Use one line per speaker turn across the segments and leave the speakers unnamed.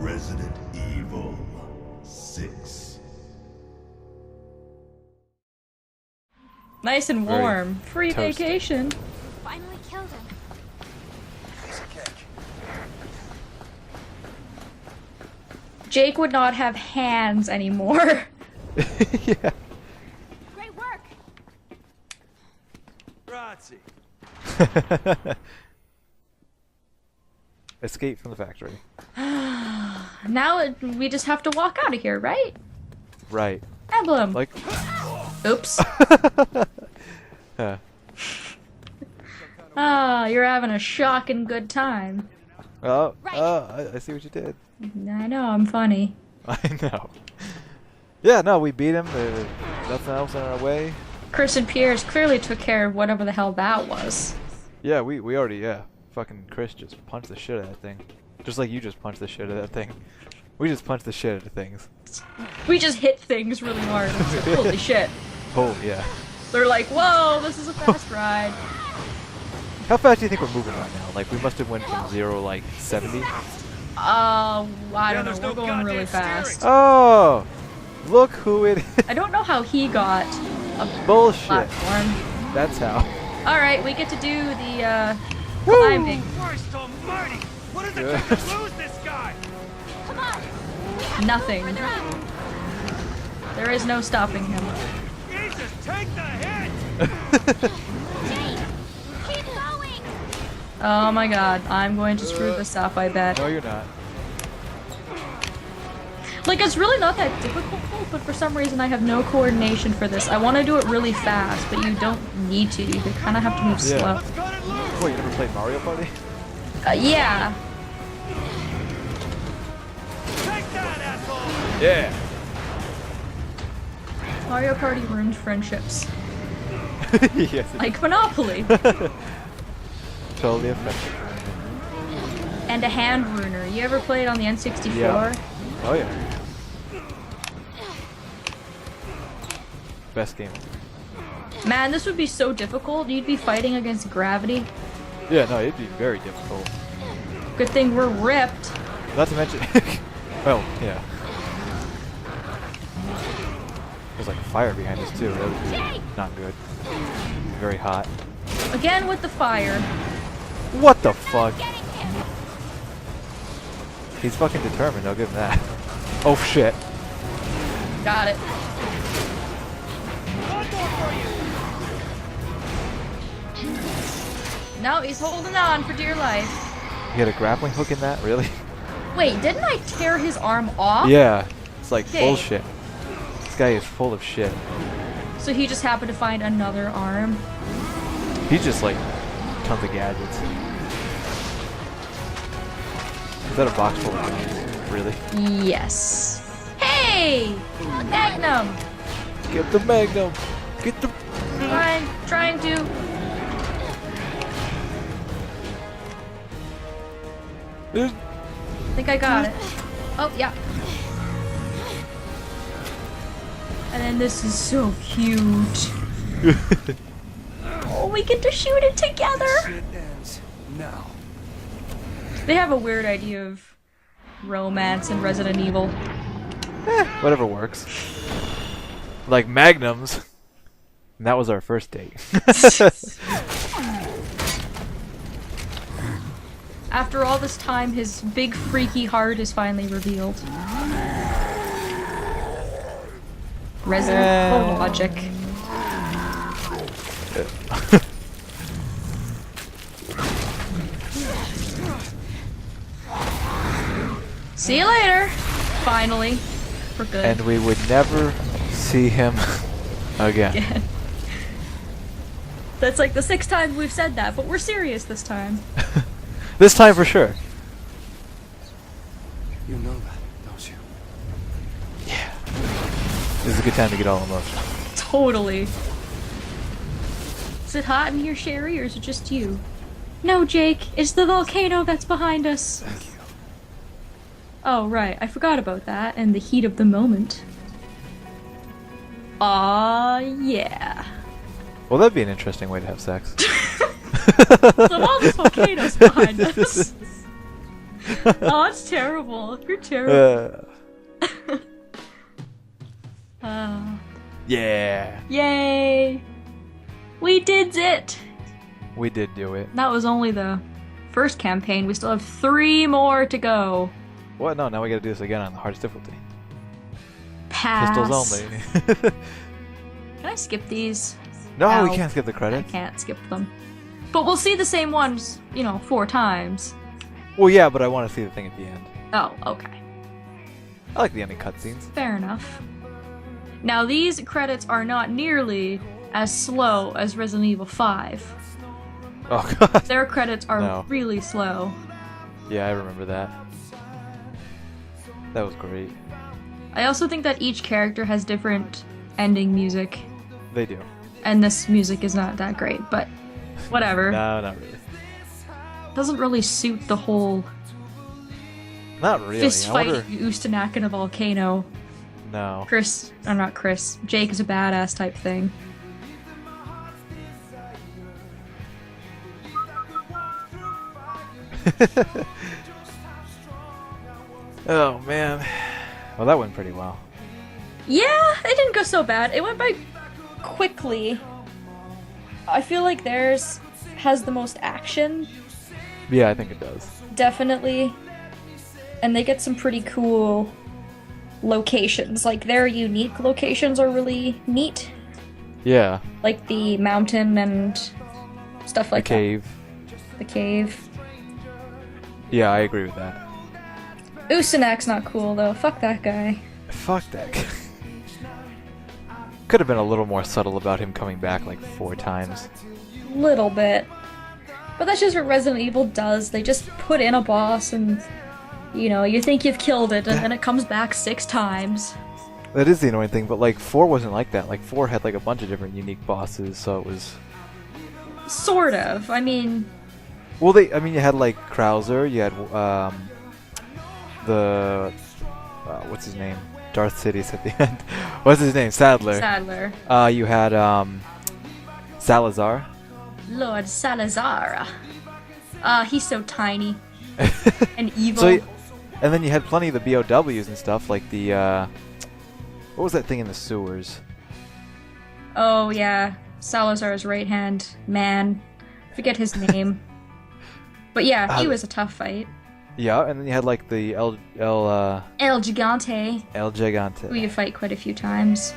Resident Evil 6.
Nice and warm. Free
toasty.
vacation.
Finally killed him.
Jake would not have hands anymore.
Yeah.
Great work.
Grazie.
Escape from the factory.
Now we just have to walk out of here, right?
Right.
Emblem.
Like.
Oops.
Yeah.
Ah, you're having a shocking good time.
Oh, I see what you did.
I know, I'm funny.
I know. Yeah, no, we beat him. There's nothing else in our way.
Chris and Piers clearly took care of whatever the hell that was.
Yeah, we already, yeah. Fucking Chris just punched the shit out of that thing. Just like you just punched the shit out of that thing. We just punched the shit out of things.
We just hit things really hard. It's like, holy shit.
Oh, yeah.
They're like, whoa, this is a fast ride.
How fast do you think we're moving right now? Like, we must have went from 0, like, 70?
I don't know,
there's
we're
no
going really
goddamn
fast.
Oh! Look who it is.
I don't know how he got a
Bullshit.
platform.
That's how.
Alright, we get to do the,
Woo!
climbing.
Christ almighty! What does it
Good.
take to lose this guy?
Come on.
Nothing.
Further up.
There is no stopping him.
Jesus, take the hit!
Jake, keep going.
Oh my god, I'm going to screw this up, I bet.
No, you're not.
Like, it's really not that difficult, but for some reason I have no coordination for this. I want to do it really fast, but you don't need to. You kind of have to move
Yeah.
slow.
Let's cut it loose!
What, you never played Mario Party?
Yeah.
Take that, asshole!
Yeah.
Mario Party ruined friendships.
Yes. it
Like Monopoly.
Totally effective.
And a hand ruiner. You ever played on the N64?
Yeah. Oh, yeah. Best game.
Man, this would be so difficult. You'd be fighting against gravity.
Yeah, no, it'd be very difficult.
Good thing we're ripped.
Not to mention... well, yeah. There's like fire behind us, too. That would be not good. Very hot.
Again with the fire.
What the fuck?
Getting him.
He's fucking determined, I'll give him that. Oh, shit.
Got it.
One more for you!
No, he's holding on for dear life.
You had a grappling hook in that? Really?
Wait, didn't I tear his arm off?
Yeah. It's like
Okay.
bullshit. This guy is full of shit.
So he just happened to find another arm.
He's just like tons of gadgets. Is that a box full of gadgets? Really?
Yes. Hey! A Magnum!
Get the Magnum! Get the...
Trying to... I think I got it. Oh, yeah. And then this is so cute. Oh, we get to shoot it together!
It ends now.
They have a weird idea of romance in Resident Evil.
Whatever works. Like Magnums. And that was our first date.
After all this time, his big freaky heart is finally revealed. Resident Evil logic. See you later! Finally. We're good.
And we would never see him again.
Again. That's like the 6th time we've said that, but we're serious this time.
This time for sure.
You know that, don't you?
Yeah. This is a good time to get all emotional.
Totally. Is it hot in here, Sherry, or is it just you? No, Jake, it's the volcano that's behind us.
Thank you.
Oh, right, I forgot about that and the heat of the moment. Aw, yeah.
Well, that'd be an interesting way to have sex.
So all this volcano's behind us. Oh, it's terrible. You're terrible.
Yeah.
Yay! We did it!
We did do it.
That was only the first campaign. We still have 3 more to go.
What? No, now we gotta do this again on the hardest difficulty.
Pass.
Pistols only.
Can I skip these?
No,
Ow.
we can't skip the
I
credits.
can't skip them. But we'll see the same ones, 4 times.
Well, yeah, but I want to see the thing at the end.
Oh, okay.
I like the ending cutscenes.
Fair enough. Now, these credits are not nearly as slow as Resident Evil 5.
Oh god.
Their credits are
No.
really slow.
Yeah, I remember that. That was great.
I also think that each character has different ending music,
They do.
and this music is not that great, but whatever.
No, not really.
Doesn't really suit the whole
Not really.
fist
I
fighting
wonder...
Ustanak in a volcano.
No.
Not Chris. Jake is a badass type thing.
Oh man. Well, that went pretty well.
Yeah, it didn't go so bad. It went by quickly. I feel like theirs has the most action,
Yeah, I think it does.
definitely. And they get some pretty cool locations. Like, their unique locations are really neat.
Yeah.
Like the mountain and stuff
The
like
cave.
that. The cave.
Yeah, I agree with that.
Usanak's not cool, though. Fuck that guy.
Fuck that guy. Could have been a little more subtle about him coming back like 4 times.
Little bit. But that's just what Resident Evil does. They just put in a boss and, you think you've killed it, and then it comes back 6 times.
That is the annoying thing, but like 4 wasn't like that. Like 4 had like a bunch of different unique bosses, so it was...
Sort of. I mean,
Well, you had like Krauser, you had what's his name? Darth Sidious at the end. What's his name? Sadler.
Sadler.
You had Salazar.
Lord Salazar. He's so tiny and evil.
So, and then you had plenty of the BOWs and stuff, like the what was that thing in the sewers?
Oh, yeah. Salazar's right-hand man. Forget his name. But yeah, he was a tough fight.
Yeah, and then you had like the
El Gigante, who
Gigante.
you fight quite a few times.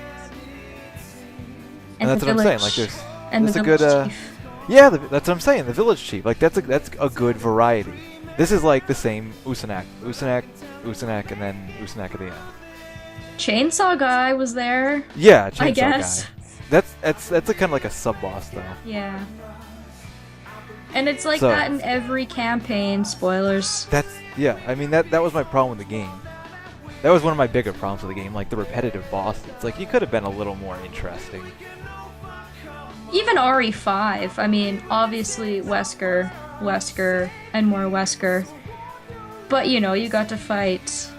And that's
the
what I'm saying.
village-
Like
and
there's
the
a good
village chief.
yeah, that's what I'm saying. The village chief, like that's a good variety. This is like the same Usanak, and then Usanak at the end.
Chainsaw guy was there.
Yeah, Chainsaw
I guess.
Guy. That's a kind of like a sub boss though.
Yeah. And it's like
So-
that in every campaign. Spoilers.
Yeah. I mean that was my problem with the game. That was one of my bigger problems with the game, like the repetitive bosses. Like you could have been a little more interesting.
Even RE5. I mean, obviously Wesker, and more Wesker. But you got to fight.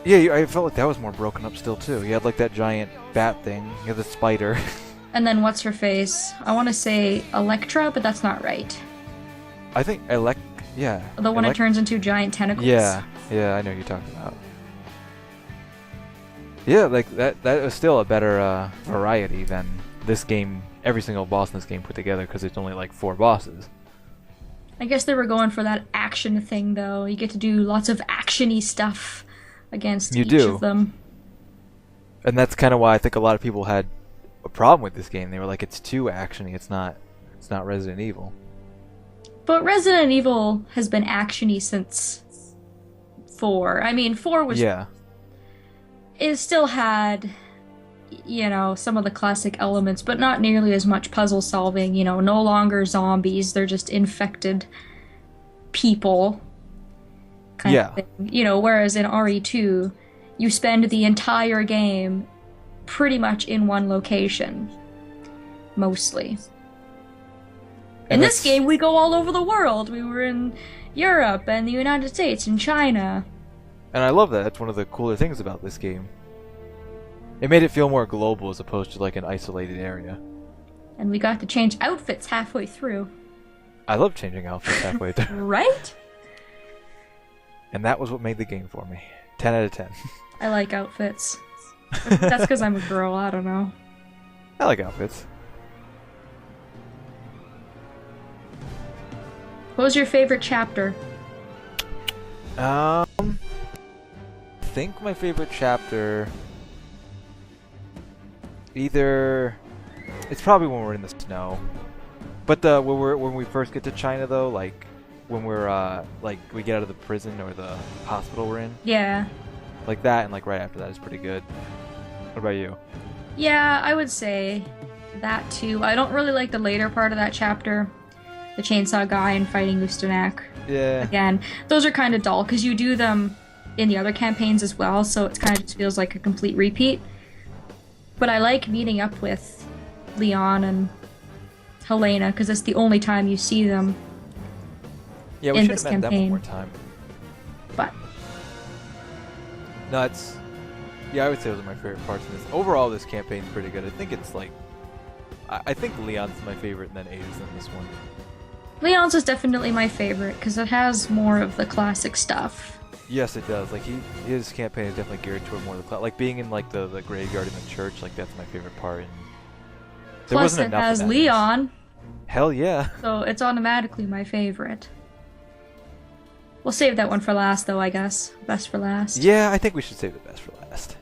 Yeah, I felt like that was more broken up still too. You had like that giant bat thing. You had the spider.
And then what's her face? I want to say Electra, but that's not right.
I think yeah.
The one that turns into giant tentacles.
Yeah, I know what you're talking about. Yeah, like that was still a better variety than this game. Every single boss in this game put together, because it's only like 4 bosses.
I guess they were going for that action thing, though. You get to do lots of actiony stuff against each of them.
And that's kind of why I think a lot of people had a problem with this game. They were like, it's too actiony. It's not Resident Evil.
But Resident Evil has been actiony since 4. I mean, 4 was...
Yeah.
It still had, some of the classic elements, but not nearly as much puzzle solving. No longer zombies. They're just infected people. Kind of thing. Whereas in RE2, you spend the entire game pretty much in one location. Mostly. In this game, we go all over the world. We were in Europe and the United States and China.
And I love that. That's one of the cooler things about this game. It made it feel more global as opposed to like an isolated area.
And we got to change outfits halfway through.
I love changing outfits halfway through.
Right?
And that was what made the game for me. 10 out of 10.
I like outfits. That's because I'm a girl, I don't know.
I like outfits.
What was your favorite chapter?
I think my favorite chapter... Either... It's probably when we're in the snow. But when we first get to China, though, like... When we're, like, we get out of the prison or the hospital we're in.
Yeah.
Like that, and like right after that is pretty good. What about you?
Yeah, I would say that too. I don't really like the later part of that chapter. The chainsaw guy and fighting Ustanak.
Yeah.
Again, those are kind of dull because you do them in the other campaigns as well, so it kind of just feels like a complete repeat. But I like meeting up with Leon and Helena because it's the only time you see them.
Yeah, we
in
should
this
have met them one
campaign.
more time.
But
No, it's... Yeah, I would say those are my favorite parts of this. Overall, this campaign's pretty good. I think it's like... I think Leon's my favorite, and then Ada's in this one.
Leon's is definitely my favorite because it has more of the classic stuff.
Yes, it does. Like, his campaign is definitely geared toward more of the... Like, being in, like, the graveyard in the church, like, that's my favorite part. And there
Plus,
wasn't
it
enough
has
of that.
Leon,
Hell yeah.
so it's automatically my favorite. We'll save that one for last, though, I guess. Best for last.
Yeah, I think we should save the best for last.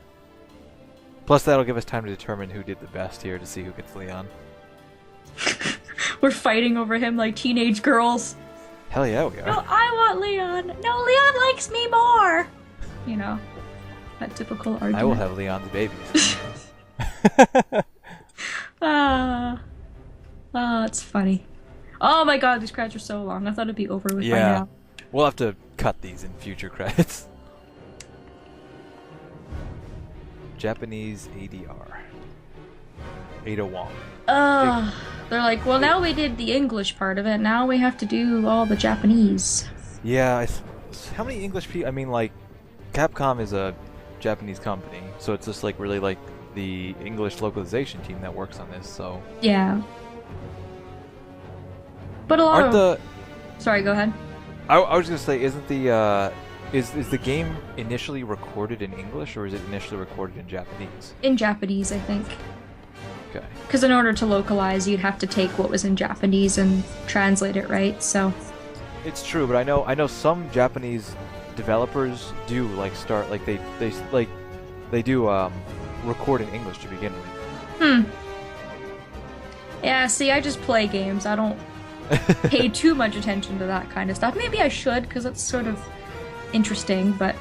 Plus, that'll give us time to determine who did the best here to see who gets Leon.
We're fighting over him like teenage girls.
Hell yeah, we are.
No, I want Leon. No, Leon likes me more. You know, that typical argument.
I will have Leon's babies.
It's funny. Oh my god, these credits are so long. I thought it'd be over with by
Yeah.
now.
We'll have to cut these in future credits. Japanese ADR. Ada Wong.
They're like, well, now we did the English part of it. Now we have to do all the Japanese.
Yeah, how many English people? I mean, like, Capcom is a Japanese company, so it's just like really like the English localization team that works on this. So
Yeah. But a lot
aren't
of...
the?
Sorry, go ahead.
I was gonna say, isn't the is the game initially recorded in English or is it initially recorded in Japanese?
In Japanese, I think.
Okay.
Because in order to localize, you'd have to take what was in Japanese and translate it, right? So...
It's true, but I know some Japanese developers do like start like they do record in English to begin with.
Yeah, see, I just play games. I don't pay too much attention to that kind of stuff. Maybe I should, because it's sort of interesting, but...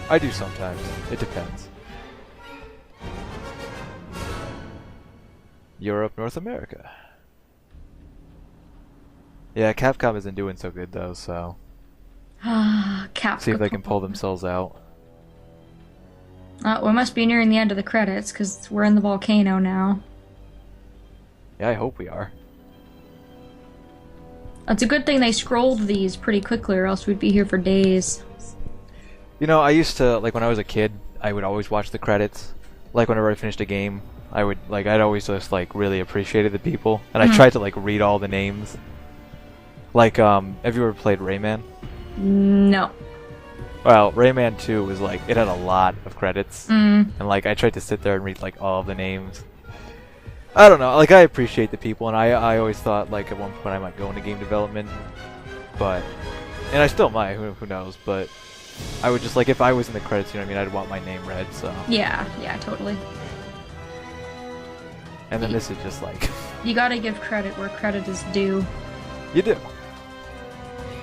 I do sometimes. It depends. Europe, North America. Yeah, Capcom isn't doing so good though, so
Capcom.
see if they can pull themselves out.
We must be nearing the end of the credits, because we're in the volcano now.
Yeah, I hope we are.
It's a good thing they scrolled these pretty quickly, or else we'd be here for days.
You know, I used to, like when I was a kid, I would always watch the credits. Like whenever I finished a game, I'd always just like really appreciated the people. And I tried to like read all the names. Like, have you ever played Rayman?
No.
Well, Rayman 2 was like, it had a lot of credits. And like, I tried to sit there and read like all of the names. I don't know, like I appreciate the people, and I always thought like at one point I might go into game development. But, and I still might, who knows, but I would just like, if I was in the credits, you know what I mean, I'd want my name read, so.
Yeah, totally.
And then this is just like...
You gotta give credit where credit is due.
You do.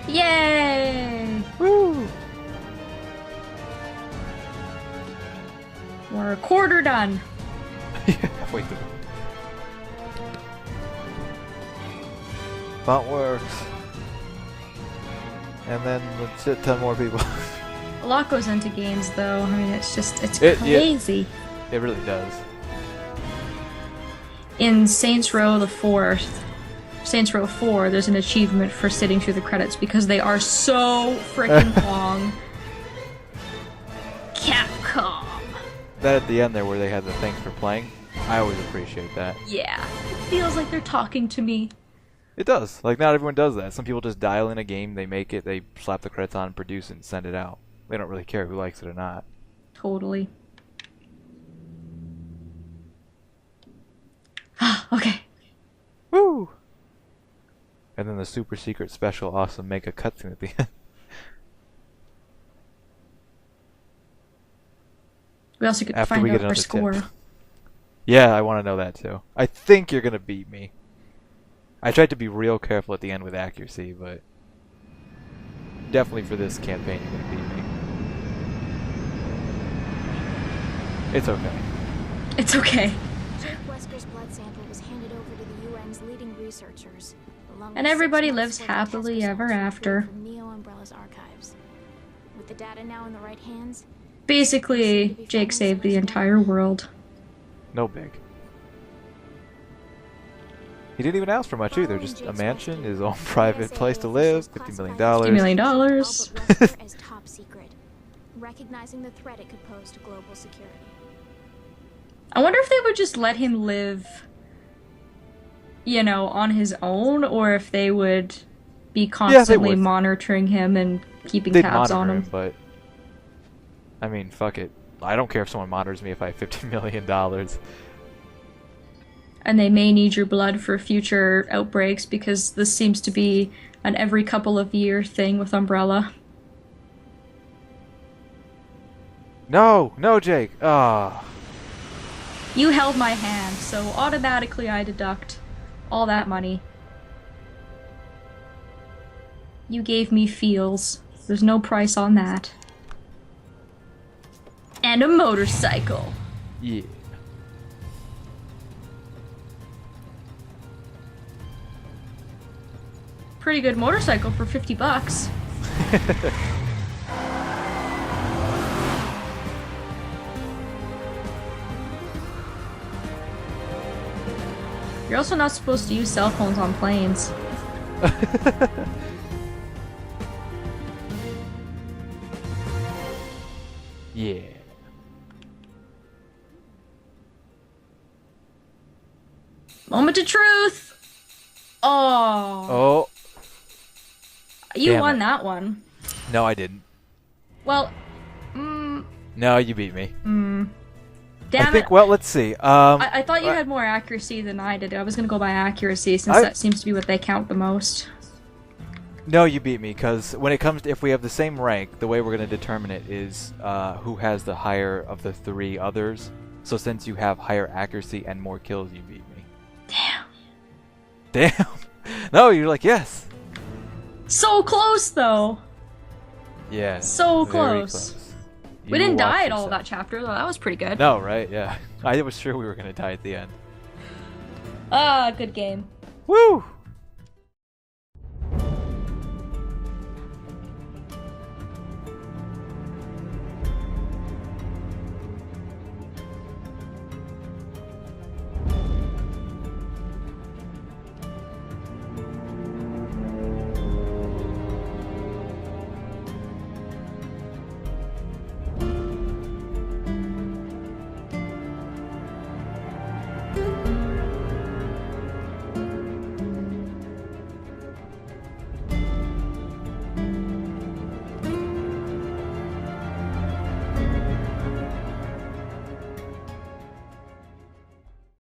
Yay!
Woo!
We're a quarter done.
Halfway through. Font works. And then let's hit 10 more people.
A lot goes into games, though. I mean, it's
Yeah.
crazy.
It really does.
In Saints Row the 4th, Saints Row 4, there's an achievement for sitting through the credits because they are so freaking long. Capcom.
That at the end there where they had the thanks for playing, I always appreciate that.
Yeah. It feels like they're talking to me.
It does. Like, not everyone does that. Some people just dial in a game, they make it, they slap the credits on, produce it, and send it out. They don't really care who likes it or not.
Totally. Okay.
Woo! And then the super secret special awesome mega cutscene at the end.
We also could
After
find
we
out
get
our
another
score.
tip. Yeah, I want to know that too. I think you're going to beat me. I tried to be real careful at the end with accuracy, but definitely for this campaign you're going to beat me. It's okay.
It's okay.
Jake Wesker's blood sample was handed over to the UN's leading researchers, along
And
with
everybody
6 months
lives
worth of test
happily
results
ever
retrieved
after.
from Neo Umbrella's archives. With the data now in the right hands,
Basically, Jake saved the entire world.
No big. He didn't even ask for much either. Just a mansion, his own private place to live, $50 million.
$50 million.
Albert Wesker as top secret, recognizing the threat it could pose to global security.
I wonder if they would just let him live, you know, on his own, or if they would be constantly
would.
monitoring him and keeping
They'd
tabs
monitor
on him.
but I mean, fuck it. I don't care if someone monitors me if I have $50 million.
And they may need your blood for future outbreaks, because this seems to be an every couple of year thing with Umbrella.
No, no, Jake. Ah.
You held my hand, so automatically I deduct all that money. You gave me feels. There's no price on that. And a motorcycle.
Yeah.
Pretty good motorcycle for $50. You're also not supposed to use cell phones on planes.
Yeah.
Moment of truth! Oh.
Oh.
You
damn
won
it.
that one.
No, I didn't.
Well,
No, you beat me.
damn
I think,
it.
well, let's see.
I thought you had more accuracy than I did. I was gonna go by accuracy, since that seems to be what they count the most.
No, you beat me, because when it comes to, if we have the same rank, the way we're going to determine it is who has the higher of the 3 others. So since you have higher accuracy and more kills, you beat me.
Damn.
Damn. No, you're like, yes.
So close, though.
Yeah.
So
very
close.
You
We didn't
watch
die at all
yourself.
that chapter, though. That was pretty good.
No, right? Yeah. I was sure we were going to die at the end.
Ah, good game.
Woo!